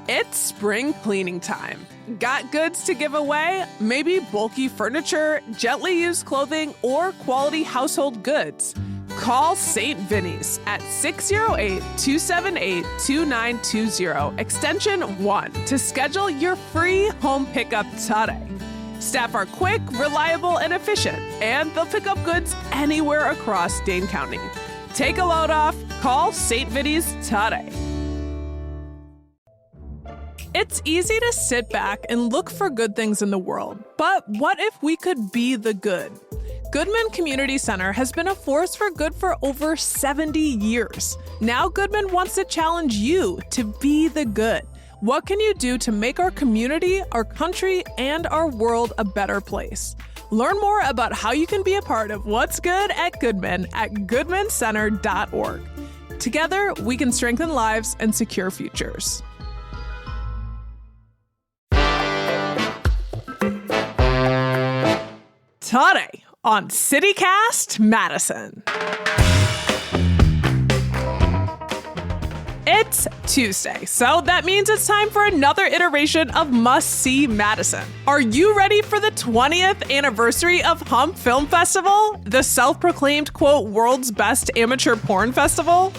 It's spring cleaning time. Got goods to give away? Maybe bulky furniture, gently used clothing, or quality household goods? Call St. Vinny's at 608-278-2920, extension 1, to schedule your free home pickup today. Staff are quick, reliable, and efficient, and they'll pick up goods anywhere across Dane County. Take a load off. Call St. Vinny's today. It's easy to sit back and look for good things in the world, but what if we could be the good? Goodman Community Center has been a force for good for over 70 years. Now Goodman wants to challenge you to be the good. What can you do to make our community, our country, and our world a better place? Learn more about how you can be a part of what's good at Goodman at goodmancenter.org. Together, we can strengthen lives and secure futures. Today on CityCast Madison. It's Tuesday, so that means it's time for another iteration of Must See Madison. Are you ready for the 20th anniversary of Hump Film Festival, the self-proclaimed, quote, world's best amateur porn festival?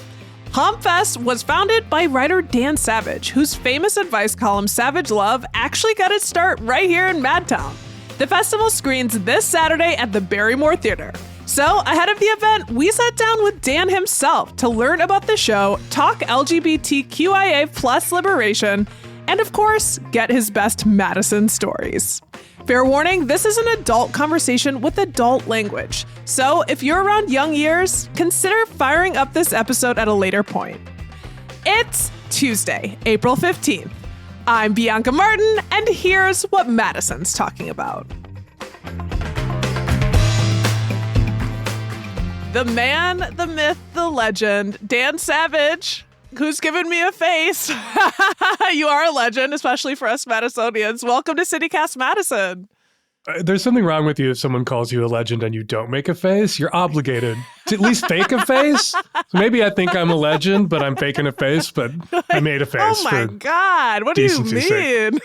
Hump Fest was founded by writer Dan Savage, whose famous advice column Savage Love actually got its start right here in Madtown. The festival screens this Saturday at the Barrymore Theater. So, ahead of the event, we sat down with Dan himself to learn about the show, talk LGBTQIA plus liberation, and of course, get his best Madison stories. Fair warning, this is an adult conversation with adult language. So, if you're around young years, consider firing up this episode at a later point. It's Tuesday, April 15th. I'm Bianca Martin, and here's what Madison's talking about. The man, the myth, the legend, Dan Savage, who's given me a face. You are a legend, especially for us Madisonians. Welcome to CityCast Madison. There's something wrong with you if someone calls you a legend and you don't make a face. You're obligated to at least fake a face. So maybe I think I'm a legend, but I'm faking a face, but I made a face. Oh my God, what do you mean?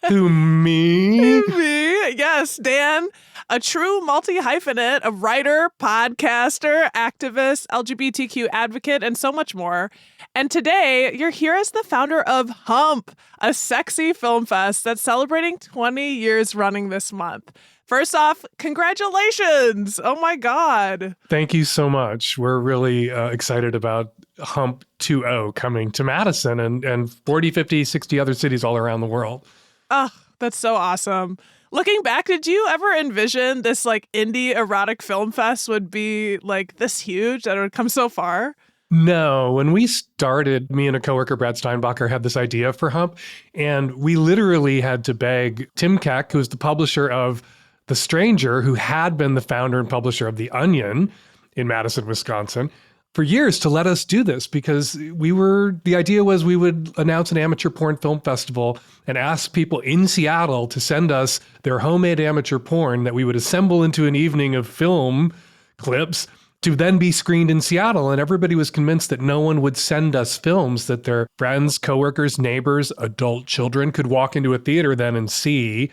Who, me? Me? Yes, Dan. A true multi-hyphenate, a writer, podcaster, activist, LGBTQ advocate, and so much more. And today, you're here as the founder of Hump, a sexy film fest that's celebrating 20 years running this month. First off, congratulations! Oh my God. Thank you so much. We're really excited about Hump 2.0 coming to Madison and 40, 50, 60 other cities all around the world. Oh, that's so awesome. Looking back, did you ever envision this like indie erotic film fest would be like this huge, that it would come so far? No. When we started, me and a coworker, Brad Steinbacher, had this idea for Hump, and we literally had to beg Tim Keck, who's the publisher of The Stranger, who had been the founder and publisher of The Onion in Madison, Wisconsin, for years to let us do this, because the idea was we would announce an amateur porn film festival and ask people in Seattle to send us their homemade amateur porn that we would assemble into an evening of film clips to then be screened in Seattle. And everybody was convinced that no one would send us films that their friends, coworkers, neighbors, adult children could walk into a theater then and see.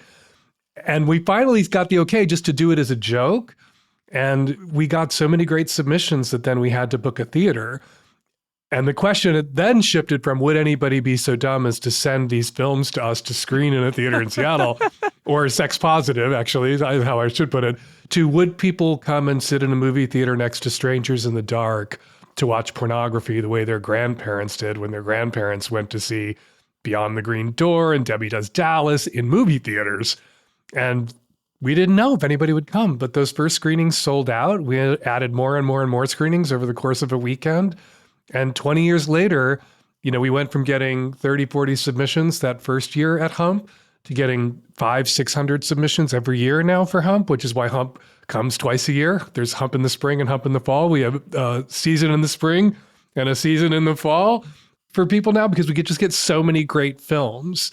And we finally got the okay just to do it as a joke. And we got so many great submissions that then we had to book a theater. And the question then shifted from, would anybody be so dumb as to send these films to us to screen in a theater in Seattle, or sex positive, actually, is how I should put it, to would people come and sit in a movie theater next to strangers in the dark to watch pornography the way their grandparents did when their grandparents went to see Beyond the Green Door and Debbie Does Dallas in movie theaters. And we didn't know if anybody would come, but those first screenings sold out. We added more and more and more screenings over the course of a weekend. And 20 years later, we went from getting 30, 40 submissions that first year at Hump to getting 500, 600 submissions every year now for Hump, which is why Hump comes twice a year. There's Hump in the spring and Hump in the fall. We have a season in the spring and a season in the fall for people now, because we could just get so many great films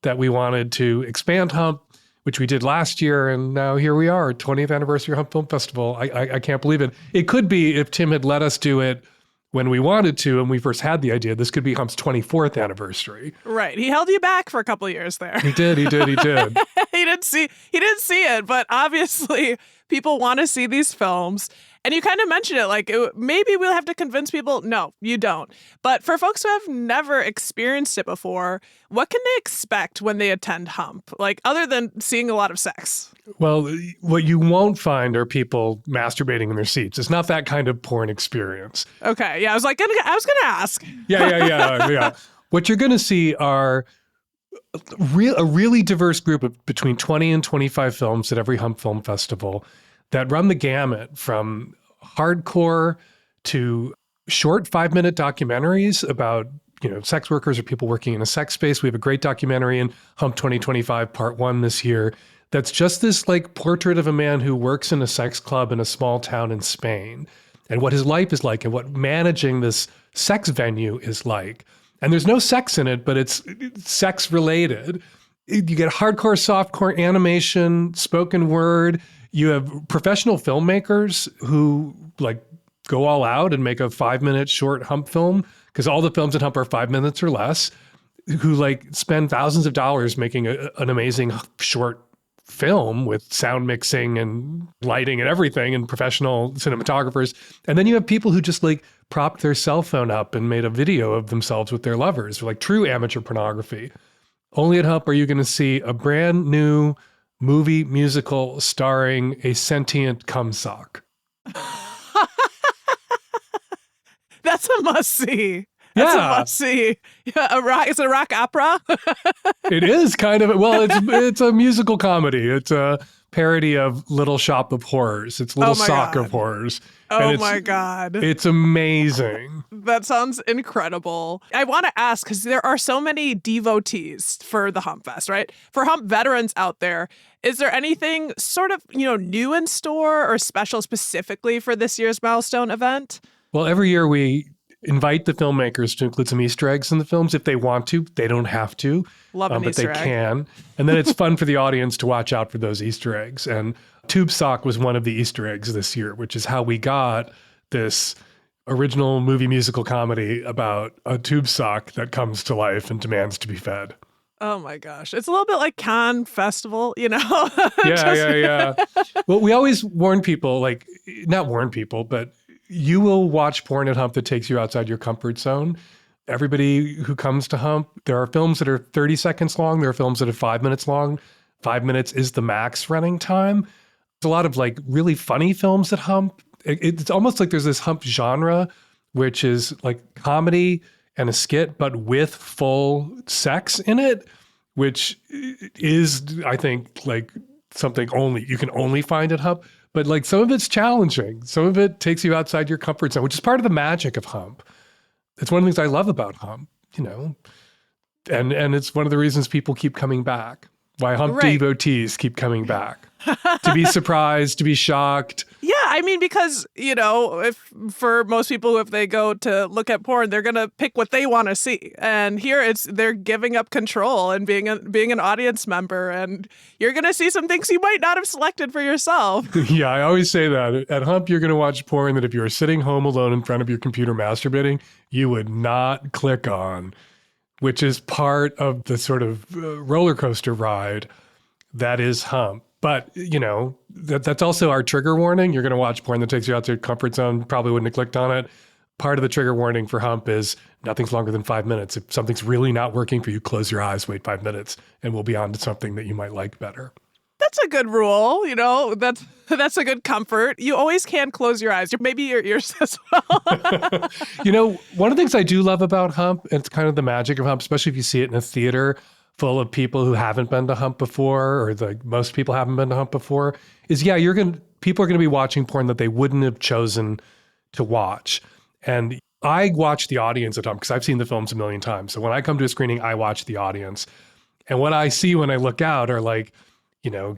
that we wanted to expand Hump, which we did last year, and now here we are, 20th anniversary Hump Film Festival. I can't believe it. It could be, if Tim had let us do it when we wanted to, and we first had the idea, this could be Hump's 24th anniversary. Right. He held you back for a couple of years there. He did. He didn't see it, but obviously people want to see these films. And you kind of mentioned it, like maybe we'll have to convince people. No, you don't. But for folks who have never experienced it before, what can they expect when they attend Hump? Like, other than seeing a lot of sex? Well, what you won't find are people masturbating in their seats. It's not that kind of porn experience. Okay. Yeah, I was gonna ask. Yeah. What you're going to see are a really diverse group of between 20 and 25 films at every Hump Film Festival that run the gamut from hardcore to short 5-minute documentaries about, sex workers or people working in a sex space. We have a great documentary in Hump 2025 Part 1 this year that's just this like portrait of a man who works in a sex club in a small town in Spain and what his life is like and what managing this sex venue is like. And there's no sex in it, but it's sex related. You get hardcore, softcore animation, spoken word. You have professional filmmakers who like go all out and make a 5-minute short Hump film, because all the films at Hump are 5 minutes or less, who like spend thousands of dollars making an amazing short film with sound mixing and lighting and everything and professional cinematographers. And then you have people who just like propped their cell phone up and made a video of themselves with their lovers, like true amateur pornography. Only at Hump are you going to see a brand new movie musical starring a sentient cum sock. That's a must-see. That's a must-see. Yeah, is it a rock opera? It is kind of. Well, it's a musical comedy. It's a parody of Little Shop of Horrors. It's Little Sock of Horrors. Oh my God. It's amazing. That sounds incredible. I want to ask, because there are so many devotees for the Hump Fest, right? For Hump veterans out there, is there anything sort of, new in store or special specifically for this year's milestone event? Well, every year we invite the filmmakers to include some Easter eggs in the films if they want to. They don't have to, but they can. And then it's fun for the audience to watch out for those Easter eggs. And Tube Sock was one of the Easter eggs this year, which is how we got this original movie musical comedy about a tube sock that comes to life and demands to be fed. Oh my gosh. It's a little bit like Cannes Festival, Yeah. Well, we always warn people, not warn people, but you will watch porn at Hump that takes you outside your comfort zone. Everybody who comes to Hump, there are films that are 30 seconds long. There are films that are 5 minutes long. 5 minutes is the max running time. There's a lot of really funny films at Hump. It's almost like there's this Hump genre, which is like comedy and a skit, but with full sex in it, which is, I think, something you can only find at Hump. But some of it's challenging. Some of it takes you outside your comfort zone, which is part of the magic of Hump. It's one of the things I love about Hump, and it's one of the reasons people keep coming back. Why Hump devotees keep coming back. To be surprised, to be shocked. Yeah, I mean, because, if for most people, if they go to look at porn, they're going to pick what they want to see. And here they're giving up control and being an audience member. And you're going to see some things you might not have selected for yourself. Yeah, I always say that. At Hump, you're going to watch porn that if you were sitting home alone in front of your computer masturbating, you would not click on, which is part of the sort of roller coaster ride that is Hump. But, that's also our trigger warning. You're going to watch porn that takes you out to your comfort zone. Probably wouldn't have clicked on it. Part of the trigger warning for Hump is nothing's longer than 5 minutes. If something's really not working for you, close your eyes, wait 5 minutes, and we'll be on to something that you might like better. That's a good rule. That's a good comfort. You always can close your eyes. Maybe your ears as well. One of the things I do love about Hump, and it's kind of the magic of Hump, especially if you see it in a theater full of people who haven't been to Hump before, or most people haven't been to Hump before, is people are going to be watching porn that they wouldn't have chosen to watch. And I watch the audience at Hump because I've seen the films a million times. So when I come to a screening, I watch the audience. And what I see when I look out are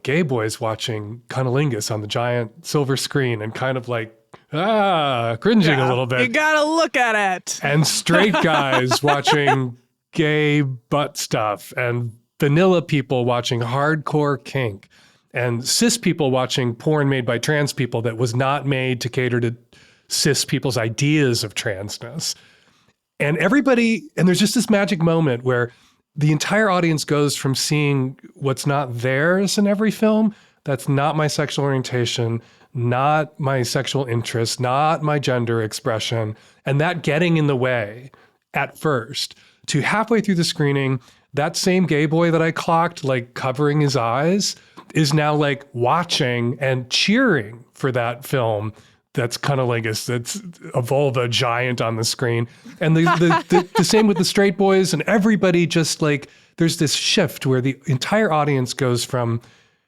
gay boys watching cunnilingus on the giant silver screen and kind of cringing a little bit. You gotta look at it. And straight guys watching gay butt stuff, and vanilla people watching hardcore kink, and cis people watching porn made by trans people that was not made to cater to cis people's ideas of transness. And there's just this magic moment where the entire audience goes from seeing what's not theirs in every film, that's not my sexual orientation, not my sexual interest, not my gender expression, and that getting in the way at first, to halfway through the screening, that same gay boy that I clocked, like covering his eyes, is now like watching and cheering for that film that's kind of like it's a vulva giant on the screen. And the same with the straight boys and everybody, just like there's this shift where the entire audience goes from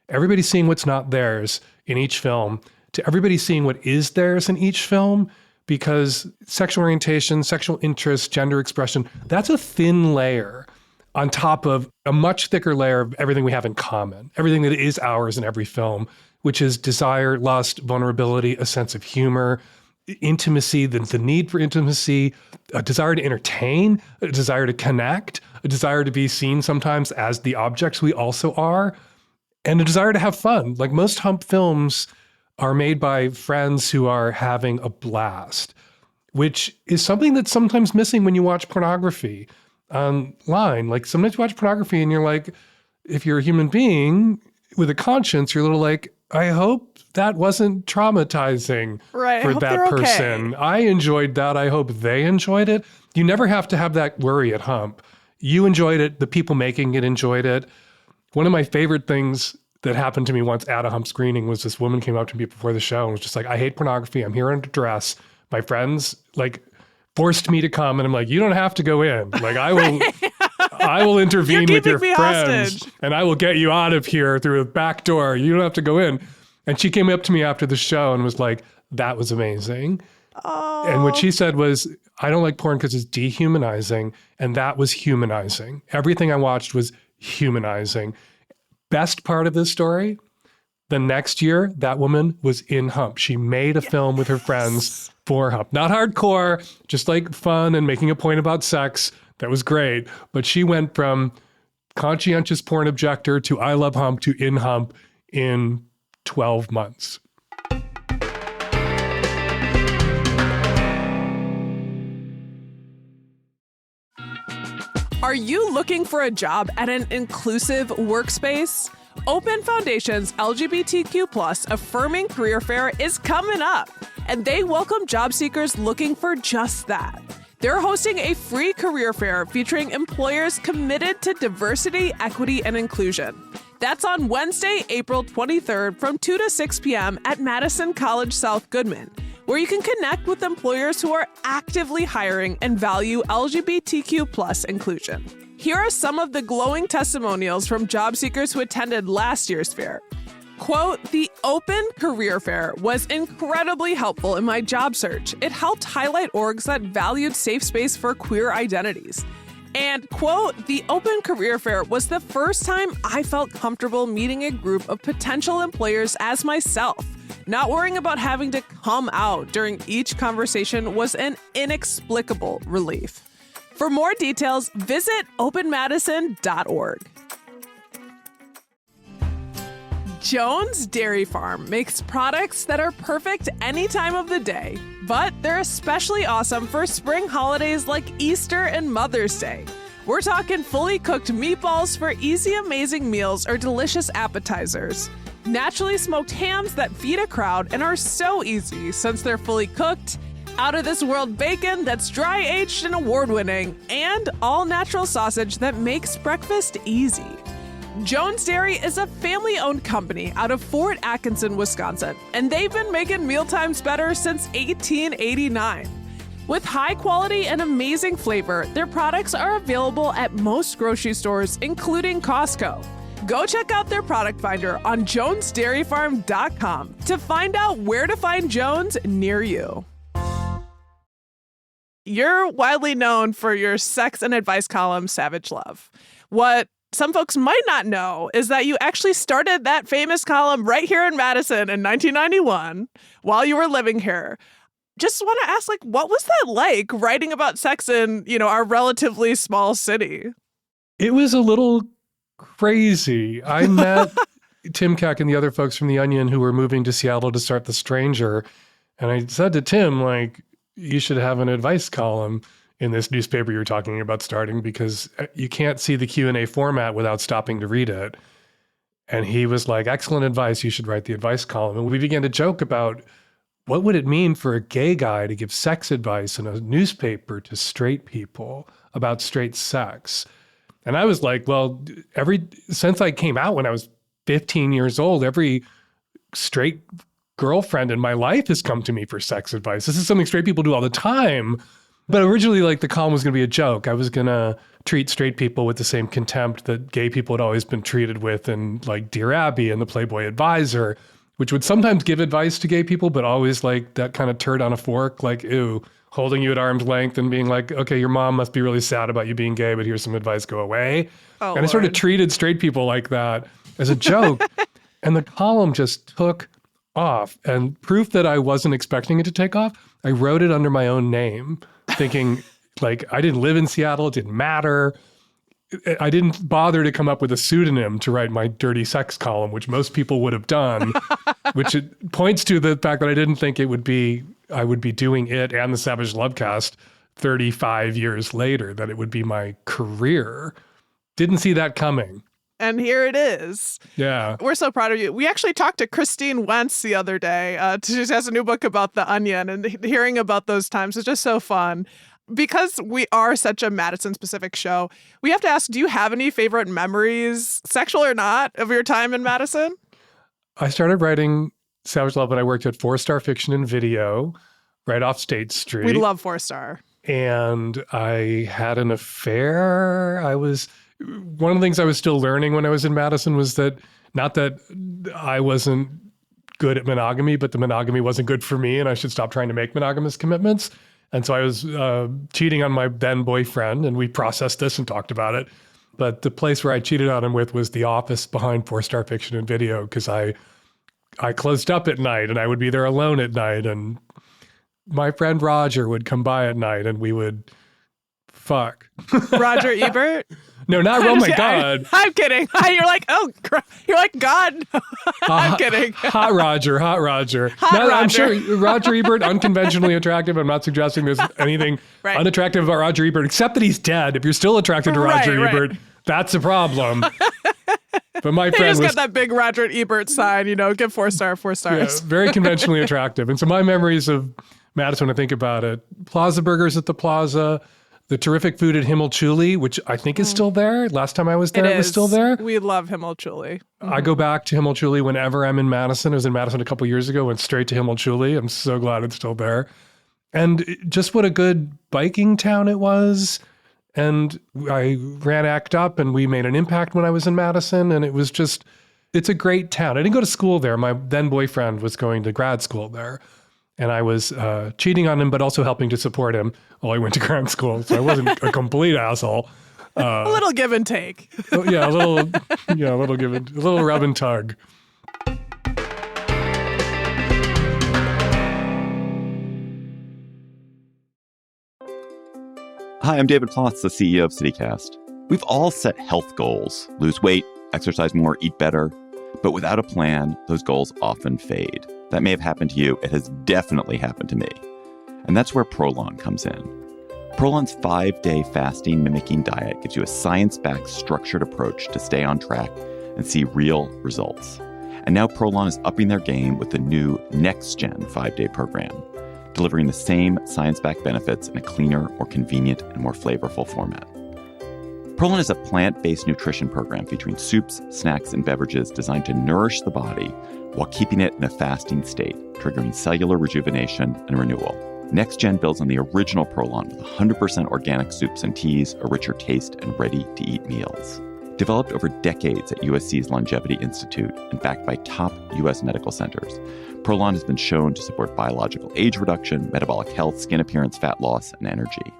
everybody seeing what's not theirs in each film to everybody seeing what is theirs in each film, because sexual orientation, sexual interest, gender expression, that's a thin layer on top of a much thicker layer of everything we have in common, everything that is ours in every film, which is desire, lust, vulnerability, a sense of humor, intimacy, the need for intimacy, a desire to entertain, a desire to connect, a desire to be seen sometimes as the objects we also are, and a desire to have fun. Like most Hump films are made by friends who are having a blast, which is something that's sometimes missing when you watch pornography online. Like sometimes you watch pornography and you're like, if you're a human being with a conscience, you're a little like, I hope that wasn't traumatizing for that person. Okay. I enjoyed that. I hope they enjoyed it. You never have to have that worry at Hump. You enjoyed it. The people making it enjoyed it. One of my favorite things that happened to me once at a Hump screening was this woman came up to me before the show and was just like, I hate pornography. I'm here under duress. My friends like forced me to come. And I'm like, you don't have to go in. Like I will... I will intervene with your friends hostage. And I will get you out of here through a back door. You don't have to go in. And she came up to me after the show and was like, that was amazing. Oh. And what she said was, I don't like porn because it's dehumanizing. And that was humanizing. Everything I watched was humanizing. Best part of this story, the next year, that woman was in Hump. She made a film with her friends for Hump. Not hardcore, just like fun and making a point about sex. That was great. But she went from conscientious porn objector to I love Hump to in Hump in 12 months. Are you looking for a job at an inclusive workspace? Open Foundation's LGBTQ+ Affirming Career Fair is coming up, and they welcome job seekers looking for just that. They're hosting a free career fair featuring employers committed to diversity, equity, and inclusion. That's on Wednesday, April 23rd from 2 to 6 p.m. at Madison College South Goodman, where you can connect with employers who are actively hiring and value LGBTQ+ inclusion. Here are some of the glowing testimonials from job seekers who attended last year's fair. Quote, the Open Career Fair was incredibly helpful in my job search. It helped highlight orgs that valued safe space for queer identities. And quote, the Open Career Fair was the first time I felt comfortable meeting a group of potential employers as myself. Not worrying about having to come out during each conversation was an inexplicable relief. For more details, visit openmadison.org. Jones Dairy Farm makes products that are perfect any time of the day, but they're especially awesome for spring holidays like Easter and Mother's Day. We're talking fully cooked meatballs for easy, amazing meals or delicious appetizers. Naturally smoked hams that feed a crowd and are so easy since they're fully cooked. Out of this world bacon that's dry aged and award winning, and all natural sausage that makes breakfast easy. Jones Dairy is a family-owned company out of Fort Atkinson, Wisconsin, and they've been making mealtimes better since 1889. With high quality and amazing flavor, their products are available at most grocery stores, including Costco. Go check out their product finder on jonesdairyfarm.com to find out where to find Jones near you. You're widely known for your sex and advice column, Savage Love. What some folks might not know is that you actually started that famous column right here in Madison in 1991 while you were living here. Just want to ask, like, what was that like writing about sex in, our relatively small city? It was a little crazy. I met Tim Keck and the other folks from The Onion who were moving to Seattle to start The Stranger. And I said to Tim, like, you should have an advice column in this newspaper you're talking about starting, because you can't see the Q&A format without stopping to read it. And he was like, excellent advice. You should write the advice column. And we began to joke about what would it mean for a gay guy to give sex advice in a newspaper to straight people about straight sex. And I was like, well, since I came out when I was 15 years old, every straight girlfriend in my life has come to me for sex advice. This is something straight people do all the time. But originally, like, the column was going to be a joke. I was going to treat straight people with the same contempt that gay people had always been treated with in, like, Dear Abby and the Playboy Advisor, which would sometimes give advice to gay people, but always like that kind of turd on a fork, like, ew, holding you at arm's length and being like, okay, your mom must be really sad about you being gay, but here's some advice, go away. Oh, and I sort of treated straight people like that as a joke. And the column just took off. And proof that I wasn't expecting it to take off, I wrote it under my own name, thinking, like, I didn't live in Seattle, it didn't matter. I didn't bother to come up with a pseudonym to write my dirty sex column, which most people would have done, which it points to the fact that I didn't think I would be doing it and the Savage Lovecast 35 years later, that it would be my career. Didn't see that coming. And here it is. Yeah. We're so proud of you. We actually talked to Christine Wentz the other day. She has a new book about The Onion, and hearing about those times is just so fun. Because we are such a Madison-specific show, we have to ask, do you have any favorite memories, sexual or not, of your time in Madison? I started writing Savage Love when I worked at 4-Star Fiction and Video right off State Street. We love 4-Star. And I had an affair. One of the things I was still learning when I was in Madison was that, not that I wasn't good at monogamy, but the monogamy wasn't good for me and I should stop trying to make monogamous commitments. And so I was cheating on my then boyfriend, and we processed this and talked about it. But the place where I cheated on him with was the office behind 4-Star Fiction and Video, because I closed up at night and I would be there alone at night. And my friend Roger would come by at night and we would fuck. Roger Ebert? No, not, oh my God. I'm kidding. You're like, you're like, God. I'm kidding. Hot Roger. Roger. I'm sure Roger Ebert, unconventionally attractive. I'm not suggesting there's anything unattractive about Roger Ebert, except that he's dead. If you're still attracted to Roger Ebert, that's a problem. But my friend just got that big Roger Ebert sign, give 4-star, 4 stars. Yeah, very conventionally attractive. And so my memories of Madison, when I think about it, Plaza Burgers at the Plaza, the terrific food at Himmelchuli, which I think is still there. Last time I was there, it was still there. We love Himmelchuli. I go back to Himmelchuli whenever I'm in Madison. I was in Madison a couple years ago, went straight to Himmelchuli. I'm so glad it's still there. And just what a good biking town it was. And I ran ACT UP and we made an impact when I was in Madison. And it was just, it's a great town. I didn't go to school there. My then boyfriend was going to grad school there. And I was cheating on him, but also helping to support him while I went to grad school. So I wasn't a complete asshole. A little give and take. a little give and, a little rub and tug. Hi, I'm David Plotz, the CEO of CityCast. We've all set health goals: lose weight, exercise more, eat better. But without a plan, those goals often fade. That may have happened to you. It has definitely happened to me. And that's where Prolon comes in. Prolon's 5-day fasting mimicking diet gives you a science-backed, structured approach to stay on track and see real results. And now Prolon is upping their game with the new next-gen 5-day program, delivering the same science-backed benefits in a cleaner, more convenient, and more flavorful format. Prolon is a plant-based nutrition program featuring soups, snacks, and beverages designed to nourish the body while keeping it in a fasting state, triggering cellular rejuvenation and renewal. Next Gen builds on the original Prolon with 100% organic soups and teas, a richer taste, and ready-to-eat meals. Developed over decades at USC's Longevity Institute and backed by top U.S. medical centers, Prolon has been shown to support biological age reduction, metabolic health, skin appearance, fat loss, and energy.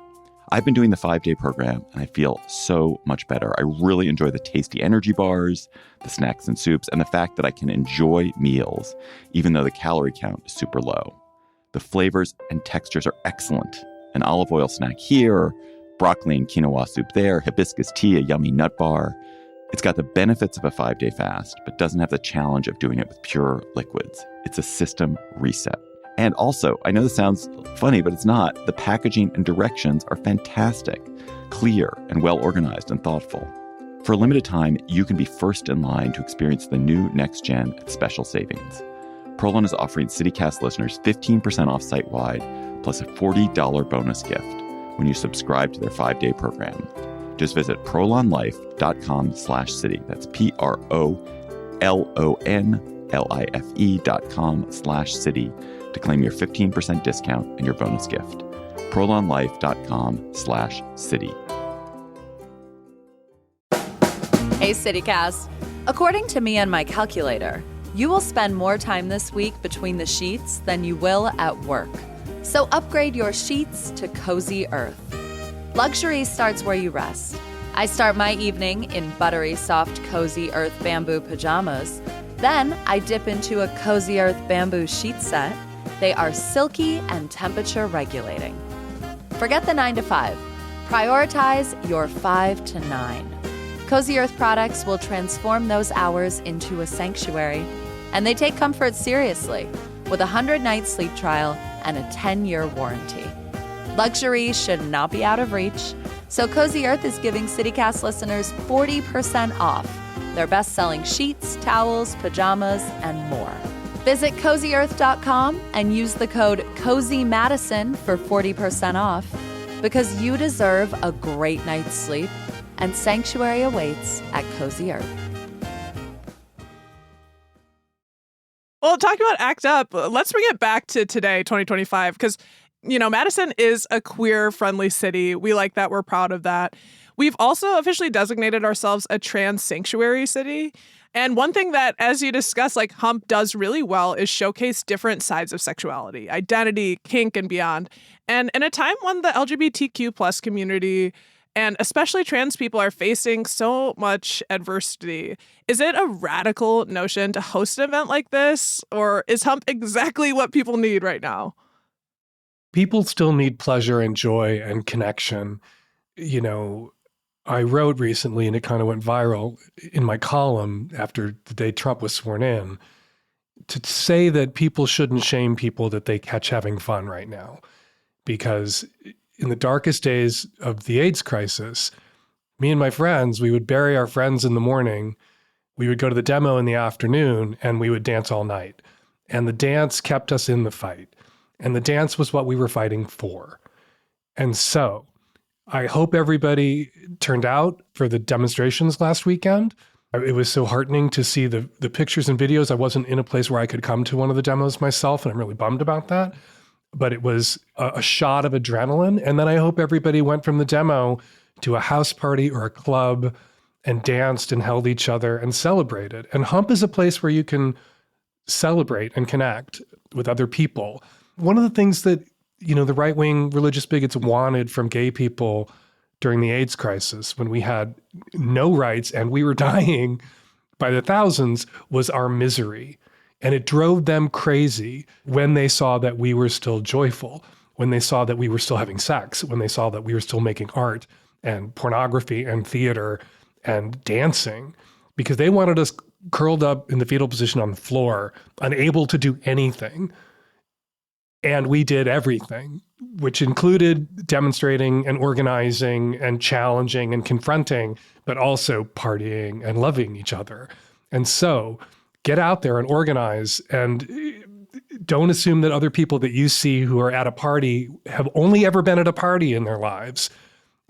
I've been doing the 5-day program, and I feel so much better. I really enjoy the tasty energy bars, the snacks and soups, and the fact that I can enjoy meals, even though the calorie count is super low. The flavors and textures are excellent. An olive oil snack here, broccoli and quinoa soup there, hibiscus tea, a yummy nut bar. It's got the benefits of a 5-day fast, but doesn't have the challenge of doing it with pure liquids. It's a system reset. And also, I know this sounds funny, but it's not. The packaging and directions are fantastic, clear and well organized and thoughtful. For a limited time, you can be first in line to experience the new Next Gen at special savings. Prolon is offering CityCast listeners 15% off site-wide, plus a $40 bonus gift when you subscribe to their 5-day program. Just visit prolonlife.com/city. That's PROLONLIFE.com/city to claim your 15% discount and your bonus gift. prolonlife.com/city. Hey, CityCast. According to me and my calculator, you will spend more time this week between the sheets than you will at work. So upgrade your sheets to Cozy Earth. Luxury starts where you rest. I start my evening in buttery soft Cozy Earth bamboo pajamas. Then I dip into a Cozy Earth bamboo sheet set. They are silky and temperature regulating. Forget the 9 to 5. Prioritize your 5 to 9. Cozy Earth products will transform those hours into a sanctuary. And they take comfort seriously with a 100-night sleep trial and a 10-year warranty. Luxury should not be out of reach, so Cozy Earth is giving CityCast listeners 40% off their best-selling sheets, towels, pajamas, and more. Visit CozyEarth.com and use the code CozyMadison for 40% off, because you deserve a great night's sleep, and sanctuary awaits at Cozy Earth. Well, talking about ACT UP, let's bring it back to today, 2025, because, Madison is a queer-friendly city. We like that. We're proud of that. We've also officially designated ourselves a trans sanctuary city. And one thing that, as you discussed, Hump does really well is showcase different sides of sexuality, identity, kink, and beyond. And in a time when the LGBTQ plus community and especially trans people are facing so much adversity, is it a radical notion to host an event like this? Or is Hump exactly what people need right now? People still need pleasure and joy and connection. I wrote recently, and it kind of went viral in my column after the day Trump was sworn in, to say that people shouldn't shame people that they catch having fun right now. Because in the darkest days of the AIDS crisis, me and my friends, we would bury our friends in the morning, we would go to the demo in the afternoon, and we would dance all night. And the dance kept us in the fight. And the dance was what we were fighting for. And so I hope everybody turned out for the demonstrations last weekend. It was so heartening to see the pictures and videos. I wasn't in a place where I could come to one of the demos myself, and I'm really bummed about that. But it was a shot of adrenaline. And then I hope everybody went from the demo to a house party or a club and danced and held each other and celebrated. And Hump is a place where you can celebrate and connect with other people. One of the things that the right-wing religious bigots wanted from gay people during the AIDS crisis, when we had no rights and we were dying by the thousands, was our misery. And it drove them crazy when they saw that we were still joyful, when they saw that we were still having sex, when they saw that we were still making art and pornography and theater and dancing, because they wanted us curled up in the fetal position on the floor, unable to do anything. And we did everything, which included demonstrating and organizing and challenging and confronting, but also partying and loving each other. And so get out there and organize, and don't assume that other people that you see who are at a party have only ever been at a party in their lives.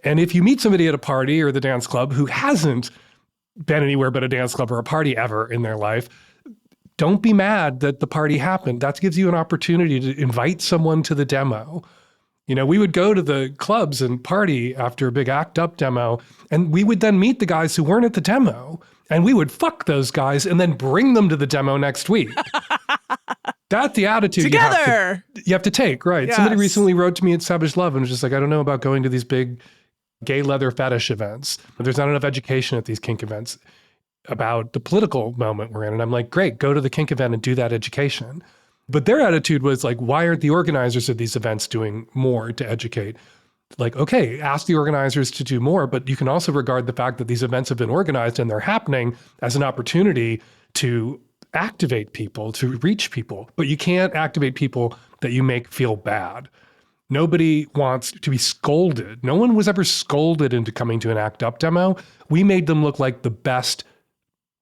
And if you meet somebody at a party or the dance club who hasn't been anywhere but a dance club or a party ever in their life, don't be mad that the party happened. That gives you an opportunity to invite someone to the demo. We would go to the clubs and party after a big ACT UP demo, and we would then meet the guys who weren't at the demo, and we would fuck those guys and then bring them to the demo next week. That's the attitude Together. you have to take, right? Yes. Somebody recently wrote to me at Savage Love and was just like, I don't know about going to these big gay leather fetish events. There's not enough education at these kink events about the political moment we're in. And I'm like, great, go to the kink event and do that education. But their attitude was like, why aren't the organizers of these events doing more to educate? Like, okay, ask the organizers to do more, but you can also regard the fact that these events have been organized and they're happening as an opportunity to activate people, to reach people. But you can't activate people that you make feel bad. Nobody wants to be scolded. No one was ever scolded into coming to an ACT UP demo. We made them look like the best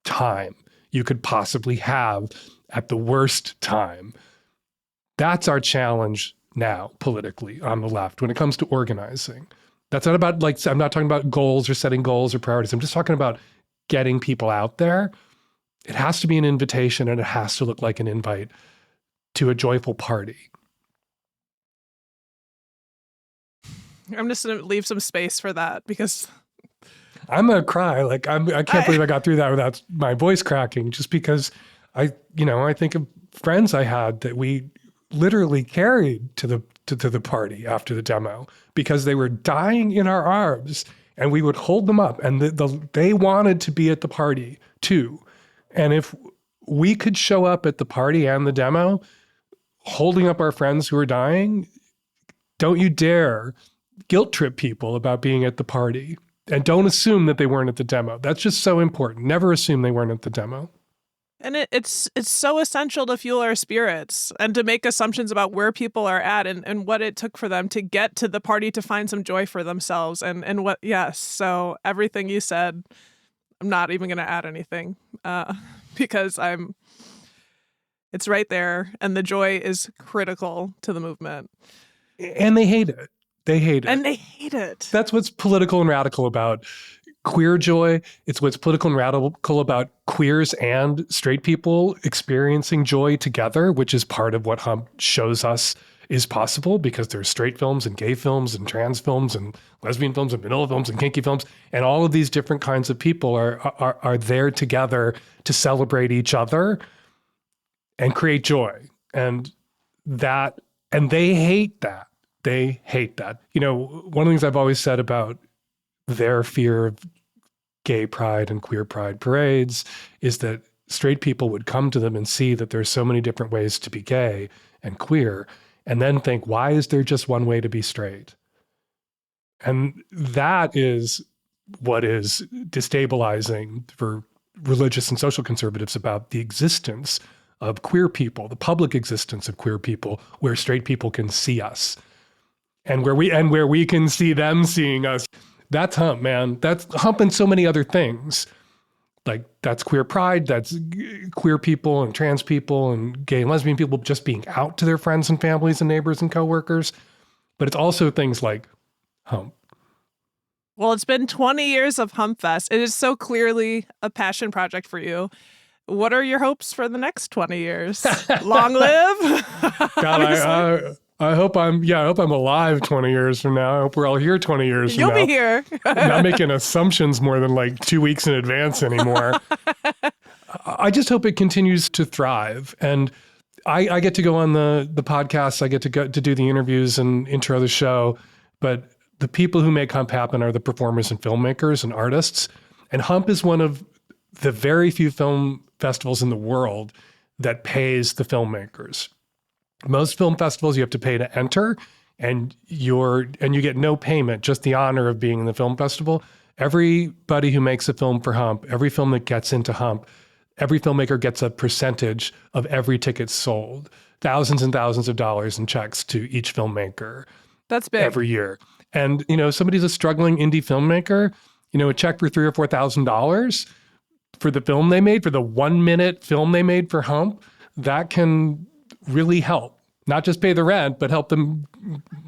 time you could possibly have at the worst time. That's our challenge now, politically, on the left, when it comes to organizing. That's not about, like, I'm not talking about goals or setting goals or priorities. I'm just talking about getting people out there. It has to be an invitation, and it has to look like an invite to a joyful party. I'm just going to leave some space for that because I'm going to cry. Like, I can't believe I got through that without my voice cracking, just because I think of friends I had that we literally carried to the party after the demo because they were dying in our arms, and we would hold them up, and they wanted to be at the party too. And if we could show up at the party and the demo holding up our friends who are dying, don't you dare guilt trip people about being at the party, and don't assume that they weren't at the demo. That's just so important. Never assume they weren't at the demo. And it's so essential to fuel our spirits and to make assumptions about where people are at and what it took for them to get to the party to find some joy for themselves and what, yes. So everything you said, I'm not even going to add anything because it's right there. And the joy is critical to the movement. And they hate it. They hate it. And they hate it. That's what's political and radical about queer joy. It's what's political and radical about queers and straight people experiencing joy together, which is part of what Hump shows us is possible, because there's straight films and gay films and trans films and lesbian films and vanilla films and kinky films. And all of these different kinds of people are there together to celebrate each other and create joy. And they hate that. They hate that. You know, one of the things I've always said about their fear of gay pride and queer pride parades is that straight people would come to them and see that there's so many different ways to be gay and queer, and then think, why is there just one way to be straight? And that is what is destabilizing for religious and social conservatives about the existence of queer people, the public existence of queer people, where straight people can see us. And where we can see them seeing us. That's Hump, man. That's Hump and so many other things. Like, that's queer pride, that's queer people and trans people and gay and lesbian people just being out to their friends and families and neighbors and coworkers. But it's also things like Hump. Well, it's been 20 years of Hump Fest. It is so clearly a passion project for you. What are your hopes for the next 20 years? Long live? God, I hope I'm alive 20 years from now. I hope we're all here 20 years from now. You'll be here. I'm not making assumptions more than like 2 weeks in advance anymore. I just hope it continues to thrive. And I get to go on the podcast. I get to go to do the interviews and intro the show. But the people who make Hump happen are the performers and filmmakers and artists. And Hump is one of the very few film festivals in the world that pays the filmmakers. Most film festivals, you have to pay to enter, and you get no payment, just the honor of being in the film festival. Everybody who makes a film for Hump, every film that gets into Hump, every filmmaker gets a percentage of every ticket sold. Thousands and thousands of dollars in checks to each filmmaker. That's big. Every year. And, somebody's a struggling indie filmmaker, a check for $3,000 or $4,000 for the film they made, for the 1-minute film they made for Hump, that can really help. Not just pay the rent, but help them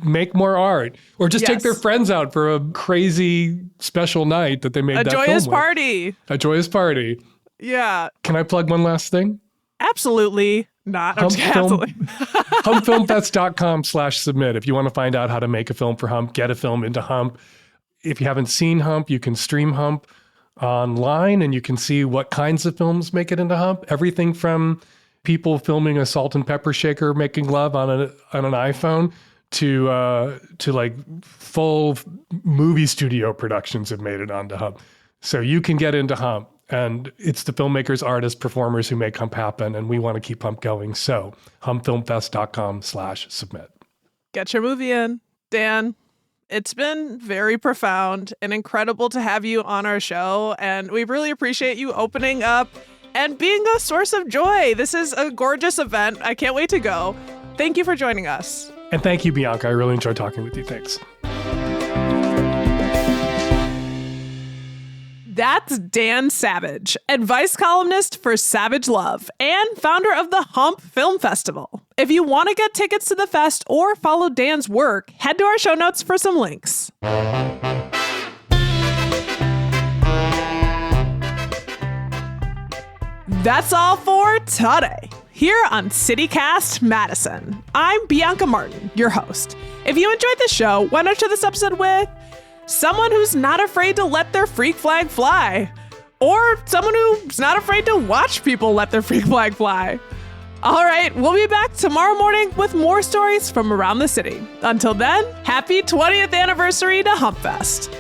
make more art, or just take their friends out for a crazy special night that they made that film with. A joyous party. Yeah. Can I plug one last thing? Absolutely not. Humpfilmfest.com/submit. If you want to find out how to make a film for Hump, get a film into Hump. If you haven't seen Hump, you can stream Hump online and you can see what kinds of films make it into Hump. Everything from people filming a salt and pepper shaker making love on an iPhone to like full movie studio productions have made it onto Hump. So you can get into Hump, and it's the filmmakers, artists, performers who make Hump happen, and we want to keep Hump going. So humpfilmfest.com/submit. Get your movie in. Dan, it's been very profound and incredible to have you on our show, and we really appreciate you opening up and being a source of joy. This is a gorgeous event. I can't wait to go. thank you for joining us. And thank you, Bianca. I really enjoyed talking with you. Thanks. That's Dan Savage, advice columnist for Savage Love and founder of the Hump Film Festival. If you want to get tickets to the fest or follow Dan's work, head to our show notes for some links. That's all for today. Here on CityCast Madison, I'm Bianca Martin, your host. If you enjoyed the show, why not share this episode with someone who's not afraid to let their freak flag fly, or someone who's not afraid to watch people let their freak flag fly. All right, we'll be back tomorrow morning with more stories from around the city. Until then, happy 20th anniversary to HumpFest.